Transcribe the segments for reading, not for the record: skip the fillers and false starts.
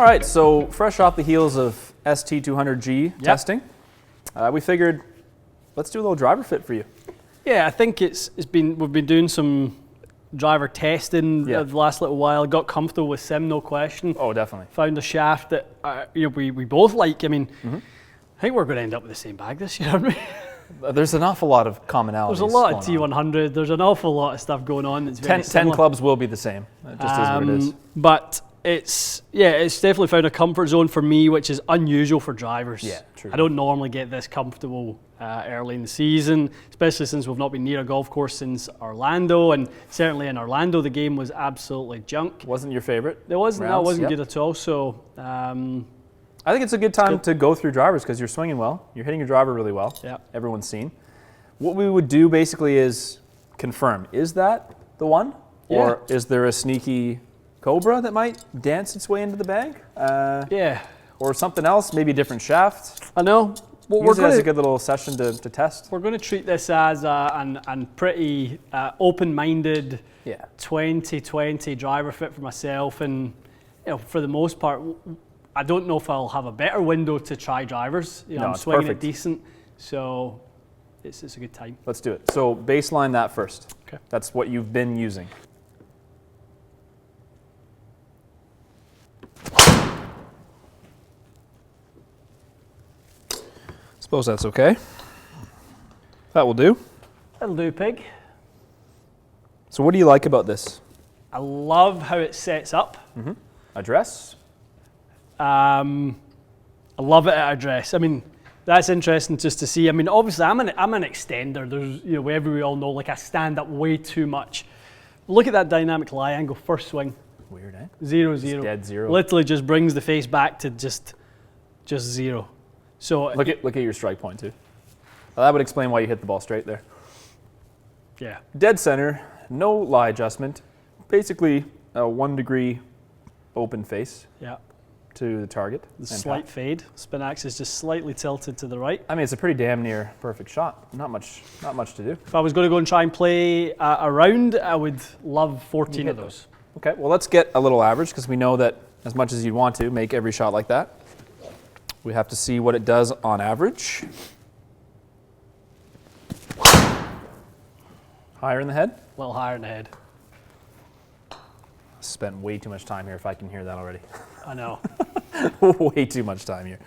All right, so fresh off the heels of ST200G testing, we figured let's do a little driver fit for you. Yeah, I think we've been doing some driver testing the last little while. Got comfortable with sim, no question. Oh, definitely. Found a shaft that we both like. I mean, I think we're going to end up with the same bag this year, aren't we? There's an awful lot of commonalities. There's a lot of T100. There's an awful lot of stuff going on. That's very similar. 10 clubs will be the same. It just is what it is. But it's definitely found a comfort zone for me, which is unusual for drivers. Yeah, true. I don't normally get this comfortable early in the season, especially since we've not been near a golf course since Orlando, and certainly in Orlando the game was absolutely junk. Wasn't your favorite? It wasn't. That wasn't good at all. So I think it's a good time to go through drivers because you're swinging well, you're hitting your driver really well. Yeah, everyone's seen. What we would do basically is confirm: is that the one, or is there a sneaky Cobra that might dance its way into the bag? Or something else, maybe a different shaft. I know. Well, we're going a good little session to test. We're going to treat this as a pretty open-minded 2020 driver fit for myself, and for the most part, I don't know if I'll have a better window to try drivers. I'm swinging it decent, so it's a good time. Let's do it. So baseline that first. Okay. That's what you've been using. Suppose that's okay. That will do. That'll do, pig. So what do you like about this? I love how it sets up. Address? I love it at address. I mean, that's interesting just to see. I mean, obviously, I'm an extender. There's, wherever we all know, like I stand up way too much. Look at that dynamic lie angle, first swing. Weird, eh? 0-0. Just dead zero. Literally just brings the face back to just zero. So look at your strike point too. Well, that would explain why you hit the ball straight there. Yeah. Dead center, no lie adjustment. Basically a 1 degree open face. Yeah. To the target. The slight fade. Spin axis just slightly tilted to the right. I mean, it's a pretty damn near perfect shot. Not much to do. If I was going to go and try and play a round, I would love 14 of those. Okay, well, let's get a little average because we know that as much as you'd want to make every shot like that, we have to see what it does on average. Higher in the head? A little higher in the head. Spent way too much time here if I can hear that already. I know. Way too much time here.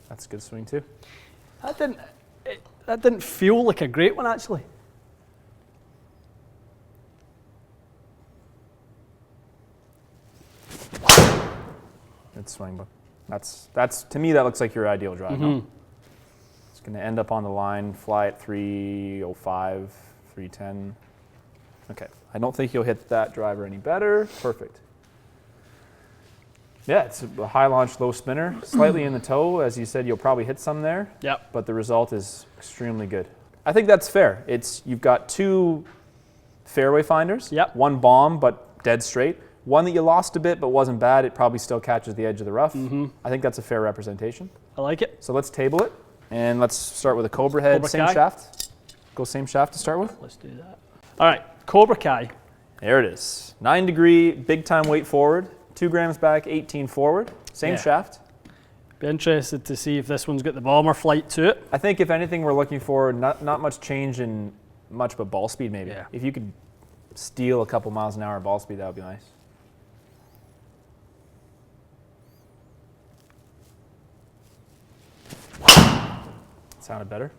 That's a good swing too. That didn't feel like a great one actually. Good swing, but that's to me that looks like your ideal drive. No? It's going to end up on the line, fly at 305, 310. Okay, I don't think you'll hit that driver any better. Perfect. Yeah, it's a high launch, low spinner, slightly in the toe. As you said, you'll probably hit some there. Yep. But the result is extremely good. I think that's fair. You've got two fairway finders. Yep. One bomb, but dead straight. One that you lost a bit, but wasn't bad. It probably still catches the edge of the rough. I think that's a fair representation. I like it. So let's table it, and let's start with a Cobra head, same shaft. Go same shaft to start with. Let's do that. All right, Cobra Kai. There it is. 9 degree, big time weight forward. 2 grams back, 18 forward. Same shaft. Be interested to see if this one's got the bomber flight to it. I think if anything we're looking for, not much change in much but ball speed maybe. Yeah. If you could steal a couple miles an hour ball speed, that would be nice. Sounded better.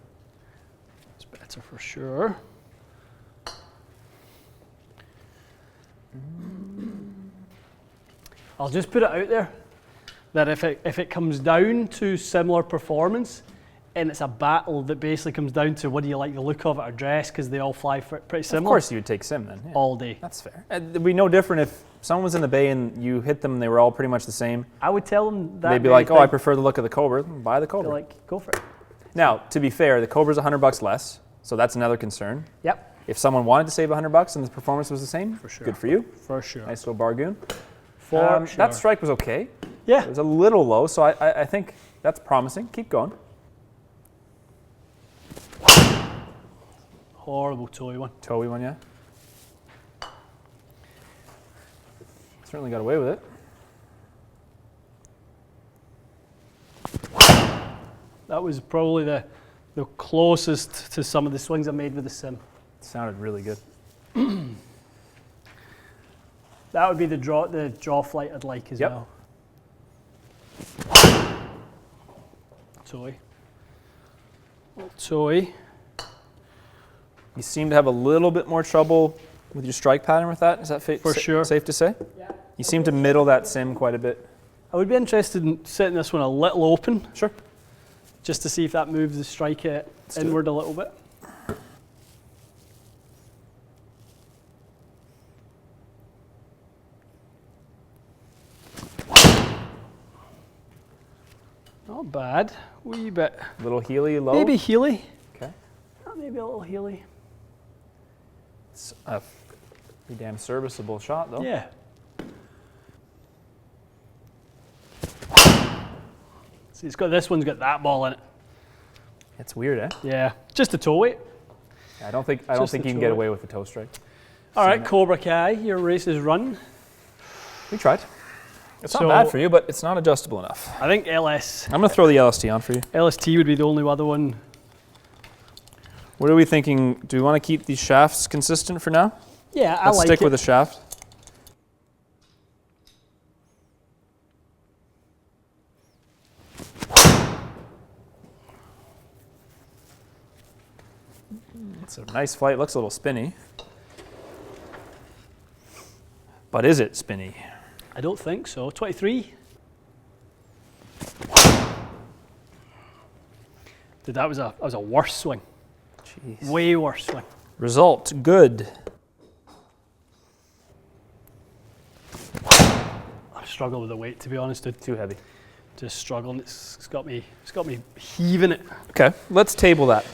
It's better for sure. I'll just put it out there that if it comes down to similar performance, and it's a battle that basically comes down to what do you like the look of at a dress because they all fly pretty similar. Of course you would take sim then. Yeah. All day. That's fair. It'd be no different if someone was in the bay and you hit them and they were all pretty much the same. I would tell them that. They'd be like, oh, I prefer the look of the Cobra. Buy the Cobra. They're like, go for it. Now, to be fair, the Cobra's $100 less, so that's another concern. Yep. If someone wanted to save $100 and the performance was the same, for sure. Good for you. For sure. Nice little bargain. For sure. That strike was okay. Yeah. It was a little low, so I think that's promising. Keep going. Horrible toey one. Toey one, yeah. Certainly got away with it. That was probably the closest to some of the swings I made with the sim. It sounded really good. That would be the draw flight I'd like as well. Toy. Toy. You seem to have a little bit more trouble with your strike pattern with that. Is that For sure. safe to say? Yeah. You seem to middle that sim quite a bit. I would be interested in setting this one a little open. Sure. Just to see if that moves the strike inward a little bit. Not bad. Wee bit. Little Healy low? Maybe Healy. Okay. Maybe a little Healy. It's a pretty damn serviceable shot though. Yeah. See, this one's got that ball in it. It's weird, eh? Yeah. Just a toe weight. I don't think you can get away with the toe strike. All right, Cobra Kai, your race is run. We tried. It's not bad for you, but it's not adjustable enough. I think LS. I'm going to throw the LST on for you. LST would be the only other one. What are we thinking? Do we want to keep these shafts consistent for now? Yeah, I like it. Let's stick with the shaft. It's a nice flight. Looks a little spinny. But is it spinny? I don't think so. 23. Dude, that was a worse swing. Jeez. Way worse swing. Result, good. I struggle with the weight, to be honest, dude. Too heavy. Just struggling. It's got me heaving it. Okay, let's table that.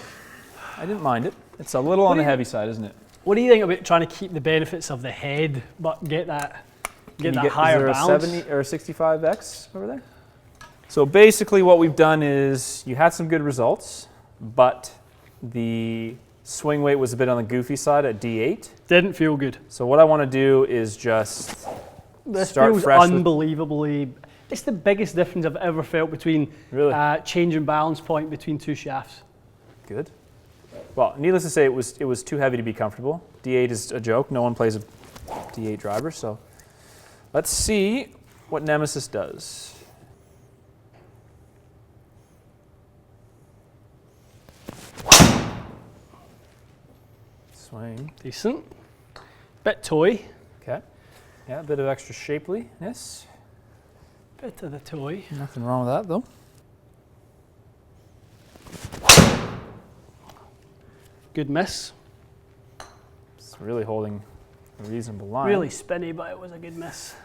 I didn't mind it. It's a little on the heavy side, isn't it? What do you think about trying to keep the benefits of the head, but get that higher balance? Is there a 70 or a 65X over there? So basically what we've done is you had some good results, but the swing weight was a bit on the goofy side at D8. Didn't feel good. So what I want to do is just This start feels fresh unbelievably. It's the biggest difference I've ever felt between change in balance point between two shafts. Good. Well, needless to say, it was too heavy to be comfortable. D8 is a joke. No one plays a D8 driver, so let's see what Nemesis does. Swing. Decent. Bit toy. Okay. Yeah, a bit of extra shapeliness. Bit of the toy. Nothing wrong with that, though. Good miss. It's really holding a reasonable line. Really spinny, but it was a good miss.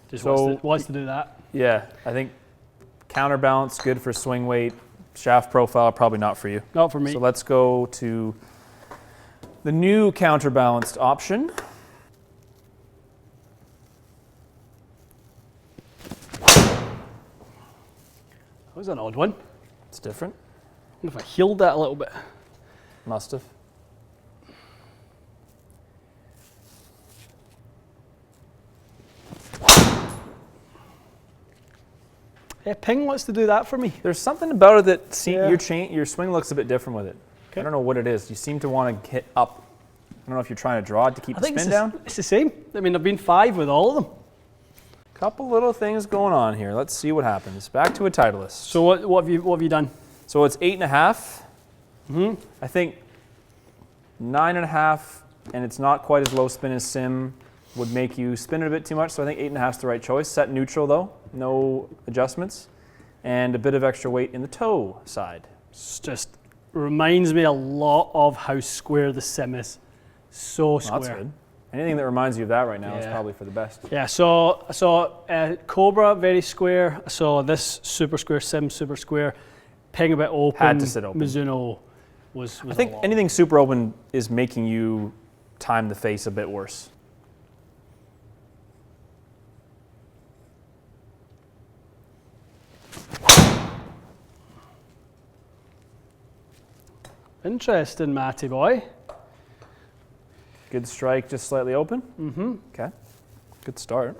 Just wants to do that. Yeah, I think counterbalance, good for swing weight. Shaft profile, probably not for you. Not for me. So let's go to the new counterbalanced option. That was an odd one. It's different. I wonder if I healed that a little bit. Must have. Yeah, Ping wants to do that for me. There's something about it that your swing looks a bit different with it. Okay. I don't know what it is. You seem to want to hit up. I don't know if you're trying to draw it to keep the spin down. It's the same. I mean, I've been 5 with all of them. Couple little things going on here. Let's see what happens. Back to a Titleist. So what have you done? So it's 8.5. Mm-hmm. I think 9.5, and it's not quite as low spin as Sim, would make you spin it a bit too much. So I think 8.5 is the right choice. Set neutral though, no adjustments, and a bit of extra weight in the toe side. It's just reminds me a lot of how square the Sim is. So square. That's good. Anything that reminds you of that right now is probably for the best. Yeah, so I saw Cobra very square. I saw this super square, Sim super square. Ping a bit open. Had to sit open. Mizuno was I think anything super open is making you time the face a bit worse. Interesting, Matty boy. Good strike, just slightly open? Mm-hmm. Okay, good start.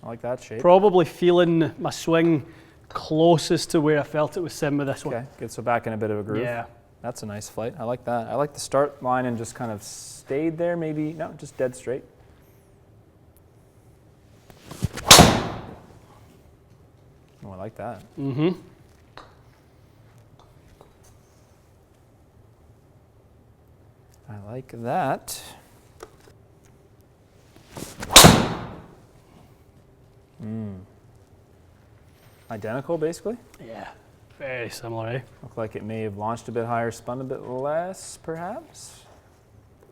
I like that shape. Probably feeling my swing closest to where I felt it was sim with this one. Okay, good, so back in a bit of a groove. Yeah. That's a nice flight, I like that. I like the start line and just kind of stayed there, maybe, no, just dead straight. Oh, I like that. Mm-hmm. I like that. Identical, basically. Yeah, very similar, eh? Look like it may have launched a bit higher, spun a bit less, perhaps.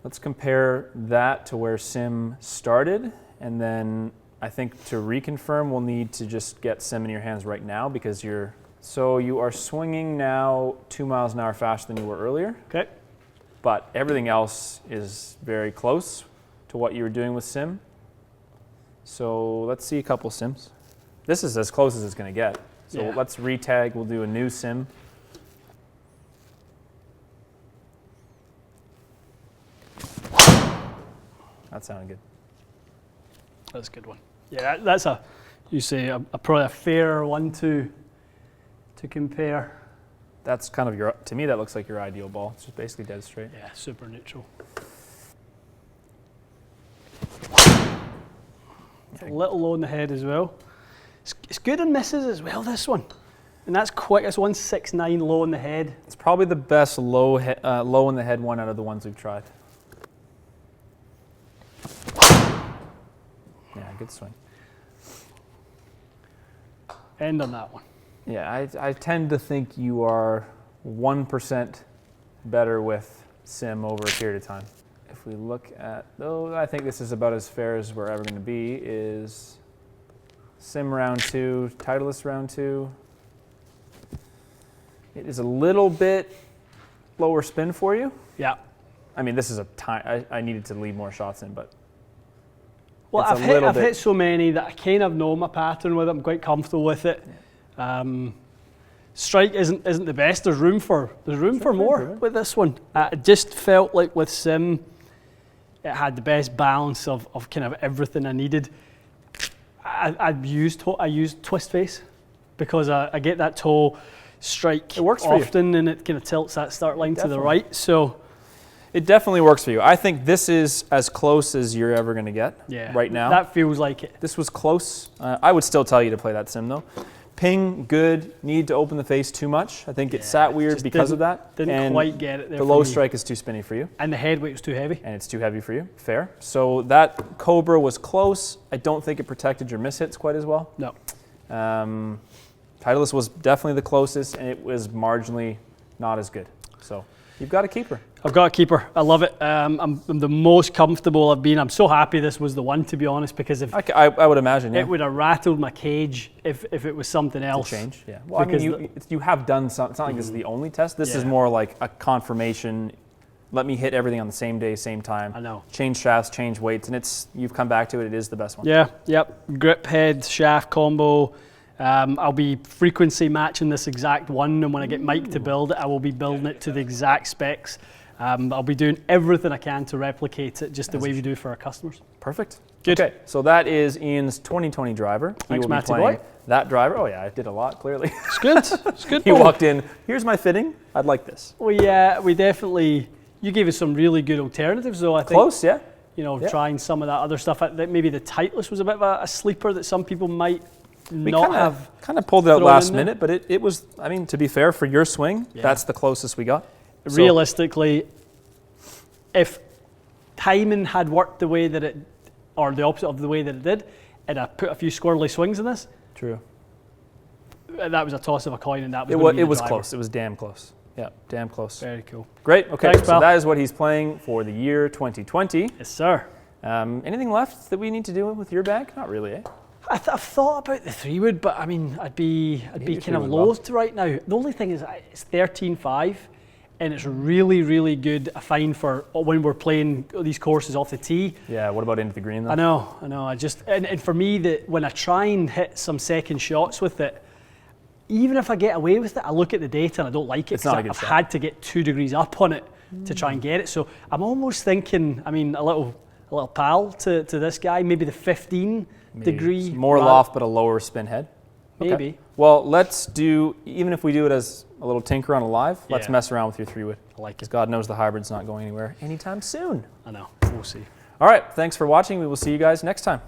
Let's compare that to where sim started, and then I think to reconfirm, we'll need to just get sim in your hands right now because you are swinging now 2 miles an hour faster than you were earlier. Okay. But everything else is very close to what you were doing with sim. So let's see a couple sims. This is as close as it's going to get. So Yeah. let's retag. We'll do a new sim. That sounded good. That's a good one. Yeah, that's probably a fair one to compare. That's kind of to me, that looks like your ideal ball. It's just basically dead straight. Yeah, super neutral. A little low in the head as well. It's good in misses as well, this one. And that's quick. It's 169 low in the head. It's probably the best low in the head one out of the ones we've tried. Yeah, good swing. End on that one. Yeah, I tend to think you are 1% better with sim over a period of time. If we look at, though, I think this is about as fair as we're ever going to be, is sim round 2, Titleist round 2. It is a little bit lower spin for you. Yeah. I mean, this is I needed to leave more shots in, but well, it's I've hit so many that I kind of know my pattern with it. I'm quite comfortable with it. Yeah. Strike isn't the best. There's room for more with this one. It just felt like with sim, it had the best balance of kind of everything I needed. I used twist face because I get that toe strike it works often, and it kind of tilts that start line to the right. So it definitely works for you. I think this is as close as you're ever going to get right now. That feels like it. This was close. I would still tell you to play that sim though. Ping, good. Need to open the face too much. I think it sat weird because of that. Didn't quite get it there. The low strike is too spinny for you. And the head weight was too heavy. And it's too heavy for you. Fair. So that Cobra was close. I don't think it protected your miss hits quite as well. No. Titleist was definitely the closest, and it was marginally not as good. So you've got a keeper. I've got a keeper. I love it. I'm the most comfortable I've been. I'm so happy this was the one, to be honest, because if I would imagine, yeah. it would have rattled my cage if it was something else. To change, yeah. Well, I mean, you have done some. It's not like this is the only test. This is more like a confirmation. Let me hit everything on the same day, same time. I know. Change shafts, change weights, and you've come back to it. It is the best one. Yeah. Yep. Grip, head, shaft combo. I'll be frequency matching this exact one, and when I get Mike to build it, I will be building it to the exact specs. I'll be doing everything I can to replicate it just the way we do for our customers. Perfect. Good. Okay, so that is Ian's 2020 driver. Thanks, he will be Matty playing boy. that driver. Oh yeah, I did a lot, clearly. It's good. It's good. He walked in, here's my fitting, I'd like this. We definitely, you gave us some really good alternatives though, I think. Close, yeah. You know, trying some of that other stuff. Maybe the Titleist was a bit of a sleeper that some people might not have. Kind of pulled it out last in there. minute, but it was, I mean, to be fair, for your swing, that's the closest we got. Realistically, if timing had worked the way that it, or the opposite of the way that it did, and I put a few squirrely swings in this, True. that was a toss of a coin, and that was It was close. It was damn close. Yeah, damn close. Very cool. Great. Okay, Thanks, so pal. that is what he's playing for the year 2020. Yes, sir. Anything left that we need to do with your bag? Not really, eh? I've thought about the 3-wood, but I mean, I'd be kind of 3-wood loath to right now. The only thing is, it's 13.5, and it's really, really good. I find for when we're playing these courses off the tee. Yeah. What about into the green though? I know. I just and for me, when I try and hit some second shots with it, even if I get away with it, I look at the data and I don't like it. It's not a good I've shot. had to get 2 degrees up on it to try and get it. So I'm almost thinking, I mean, a little pal to this guy, maybe the 15 degree. It's more loft, but a lower spin head. Okay. Maybe. Well, let's do, even if we do it as a little tinker on a live, let's Yeah. mess around with your 3-wood. I like Because it. God knows the hybrid's not going anywhere anytime soon. I know. We'll see. All right, thanks for watching. We will see you guys next time.